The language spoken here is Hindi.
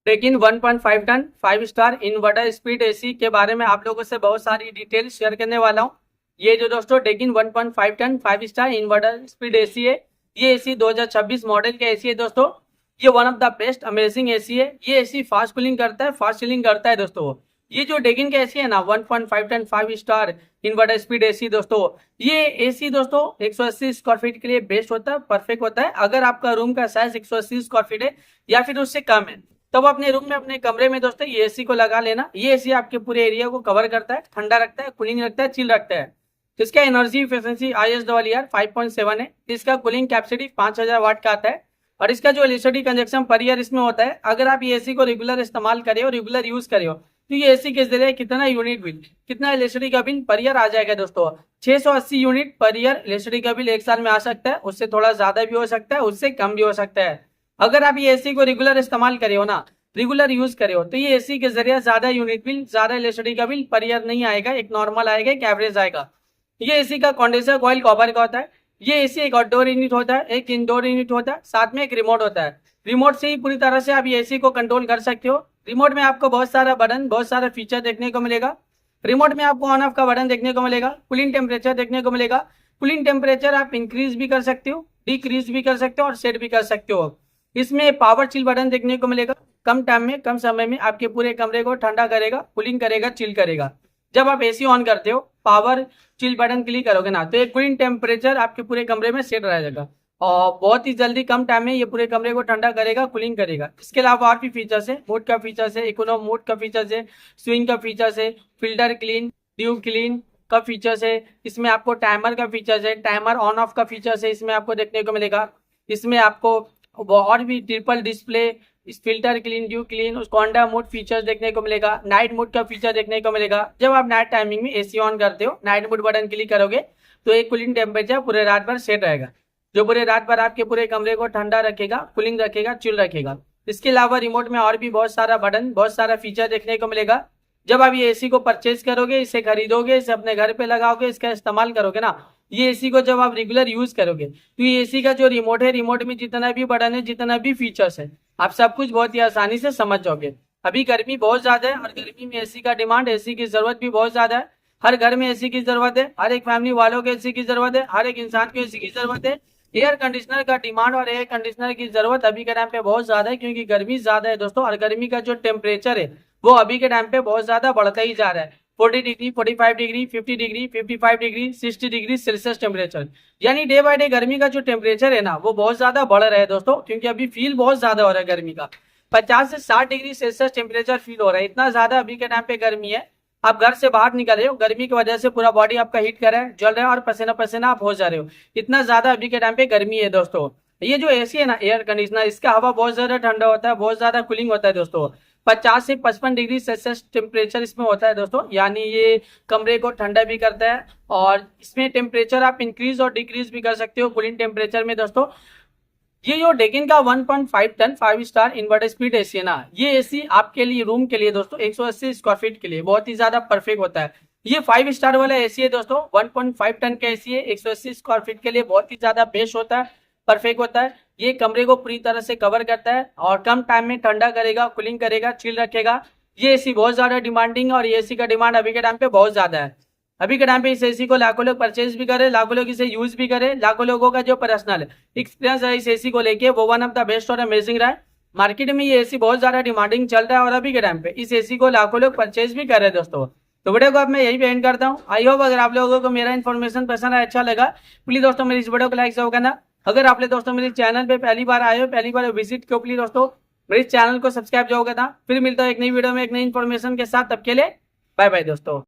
लेकिन 1.5 ton 5 star inverter speed AC के बारे में आप लोगों से बहुत सारी डिटेल शेयर करने वाला हूँ। ये जो दोस्तों Daikin 1.5 ton 5 star inverter speed AC है। ये एसी 2026 मॉडल का एसी है दोस्तों। ये one of the best amazing AC है। ये एसी फास्ट कूलिंग करता है, फास्ट चिलिंग करता है दोस्तों। ये जो डेकिन का एसी है ना 1.5 ton 5 star inverter speed AC दोस्तों, ये एसी दोस्तों 180 स्क्वायर फीट के लिए बेस्ट होता है, परफेक्ट होता है। अगर आपका रूम का साइज 180 स्क्वायर फीट है या फिर उससे कम है तब अपने रूम में अपने कमरे में दोस्तों ये एसी को लगा लेना। ये एसी आपके पूरे एरिया को कवर करता है, ठंडा रखता है, कूलिंग रखता है, चिल रखता है। इसका एनर्जी इफिशिएंसी ISRR 5.7 है। इसका कूलिंग कैपेसिटी 5000 वाट का आता है और इसका जो इलेक्ट्रिसिटी कंजप्शन पर ईयर इसमें होता है, अगर आप ये एसी को रेगुलर इस्तेमाल करे हो, रेगुलर यूज करे हो, तो ये एसी के जरिए कितना यूनिट बिल, कितना इलेक्ट्रिसिटी का बिल पर ईयर आ जाएगा दोस्तों। 680 यूनिट पर ईयर इलेक्ट्रिसिटी का बिल एक साल में आ सकता है। उससे थोड़ा ज्यादा भी हो सकता है, उससे कम भी हो सकता है। अगर आप ये एसी को रेगुलर इस्तेमाल करे हो ना, रेगुलर यूज करे हो, तो ये एसी के जरिए ज्यादा यूनिट बिल, ज्यादा इलेक्ट्रिसिटी का बिल पर ईयर नहीं आएगा। एक नॉर्मल आएगा, एक एवरेज आएगा। ये एसी का कंडेंसर कॉइल कॉपर का होता है। ये एसी एक आउटडोर यूनिट होता है, एक इंडोर यूनिट होता है, साथ में एक रिमोट होता है। रिमोट से ही पूरी तरह से आप ये एसी को कंट्रोल कर सकते हो। रिमोट में आपको बहुत सारा बटन, बहुत सारा फीचर देखने को मिलेगा। रिमोट में आपको ऑन ऑफ का बटन देखने को मिलेगा, कूलिंग टेम्परेचर देखने को मिलेगा। कूलिंग टेम्परेचर आप इंक्रीज भी कर सकते हो, डिक्रीज भी कर सकते हो और सेट भी कर सकते हो। इसमें पावर चिल बटन देखने को मिलेगा। कम टाइम में, कम समय में आपके पूरे कमरे को ठंडा करेगा, कूलिंग करेगा, चिल करेगा। जब आप एसी ऑन करते हो, पावर चिल बटन क्लिक करोगे ना, तो एक कूलिंग टेम्परेचर आपके पूरे कमरे में सेट रहेगा और बहुत ही जल्दी कम टाइम में ये पूरे कमरे को ठंडा करेगा, कूलिंग करेगा। इसके अलावा और भी फीचर्स है, मोड का फीचर्स है, इकोनो मोड का फीचर्स है, स्विंग का फीचर्स है, फिल्टर क्लीन, ड्यू क्लीन का फीचर्स है। इसमें आपको टाइमर का फीचर्स है, टाइमर ऑन ऑफ का फीचर्स है, इसमें आपको देखने को मिलेगा। इसमें आपको और भी ट्रिपल डिस्प्ले, इस फिल्टर क्लीन, ड्यू क्लीन, उस कॉन्डा मोड फीचर्स देखने को मिलेगा। नाइट मोड का फीचर देखने को मिलेगा। जब आप नाइट टाइमिंग में एसी ऑन करते हो, नाइट मोड बटन क्लिक करोगे तो एक कूलिंग टेम्परेचर पूरे रात भर सेट रहेगा, जो पूरे रात भर आपके पूरे कमरे को ठंडा रखेगा, कूलिंग रखेगा, चिल रखेगा। इसके अलावा रिमोट में और भी बहुत सारा बटन, बहुत सारा फीचर देखने को मिलेगा। जब आप ये एसी को परचेज करोगे, इसे खरीदोगे, इसे अपने घर पे लगाओगे, इसका इस्तेमाल करोगे ना, ये एसी को जब आप रेगुलर यूज करोगे, तो ये एसी का जो रिमोट है, रिमोट में जितना भी बटन है, जितना भी फीचर्स है, आप सब कुछ बहुत ही आसानी से समझ जाओगे। अभी गर्मी बहुत ज्यादा है और गर्मी में एसी का डिमांड, एसी की जरूरत भी बहुत ज्यादा है। हर घर में एसी की जरूरत है, हर एक फैमिली वालों को एसी की जरूरत है, हर एक इंसान को एसी की जरूरत है। एयर कंडीशनर का डिमांड और एयर कंडीशनर की जरूरत अभी के टाइम पे बहुत ज्यादा है, क्योंकि गर्मी ज्यादा है दोस्तों। और गर्मी का जो टेम्परेचर है वो अभी के टाइम पे बहुत ज्यादा बढ़ता ही जा रहा है। 40 degree, 45 degree, 50 degree, 55 degree, 60 degree Celsius temperature, यानी डे बाय डे गर्मी का जो टेम्परेचर है ना, वो बहुत ज्यादा बढ़ रहा है दोस्तों। क्योंकि अभी फील बहुत ज्यादा हो रहा है गर्मी का, 50 से 60 डिग्री सेल्सियस टेम्परेचर फील हो रहा है। इतना ज्यादा अभी के टाइम पे गर्मी है। आप घर से बाहर निकल रहे हो, गर्मी की वजह से पूरा बॉडी आपका हीट कर रहा है, जल रहा है और पसीना पसीना आप हो जा रहे हो। इतना ज्यादा अभी के टाइम पे गर्मी है दोस्तों। ये जो एसी है ना, एयर कंडीशनर, इसका हवा बहुत ज्यादा ठंडा होता है, बहुत ज्यादा कूलिंग होता है दोस्तों। 50 से 55 डिग्री सेल्सियस टेम्परेचर इसमें होता है दोस्तों, यानी ये कमरे को ठंडा भी करता है। और इसमें टेम्परेचर आप इंक्रीज और डिक्रीज भी कर सकते हो कूलिंग टेम्परेचर में दोस्तों। ये जो डेकिन का 1.5 ton 5 star inverter speed AC है ना, ये एसी आपके लिए, रूम के लिए दोस्तों 180 स्क्वायर फीट के लिए बहुत ही ज्यादा परफेक्ट होता है। ये 5 स्टार वाला एसी है दोस्तों, 1.5 टन का एसी है, 180 स्क्वायर फीट के लिए बहुत ही ज्यादा बेस्ट होता है, परफेक्ट होता है। ये कमरे को पूरी तरह से कवर करता है और कम टाइम में ठंडा करेगा, कूलिंग करेगा, चिल रखेगा। ये एसी बहुत ज्यादा डिमांडिंग है और ये एसी का डिमांड अभी के टाइम पे बहुत ज्यादा है। अभी के टाइम पे इस एसी को लाखों लोग परचेज भी करे, लाखों लोग इसे यूज भी करे। लाखों लोगों का जो पर्सनल एक्सपीरियंस है इस एसी को लेके, वो वन ऑफ द बेस्ट और अमेजिंग रहा है। मार्केट में ये एसी बहुत ज्यादा डिमांडिंग चल रहा है और अभी के टाइम पे इस एसी को लाखों लोग परचेज भी कर रहे हैं दोस्तों। तो वीडियो को अब मैं यही पे एंड करता हूँ। आई होप अगर आप लोगों को मेरा इन्फॉर्मेशन पसंद आया, अच्छा लगा, प्लीज दोस्तों मेरी इस वीडियो को लाइक जरूर करना। अगर आपने दोस्तों मेरे चैनल पे पहली बार आए हो, पहली बार विजिट करो, प्लीज दोस्तों मेरे चैनल को सब्सक्राइब जरूर करना। फिर मिलता है एक नई वीडियो में एक नई इन्फॉर्मेशन के साथ, तब के लिए बाय बाय दोस्तों।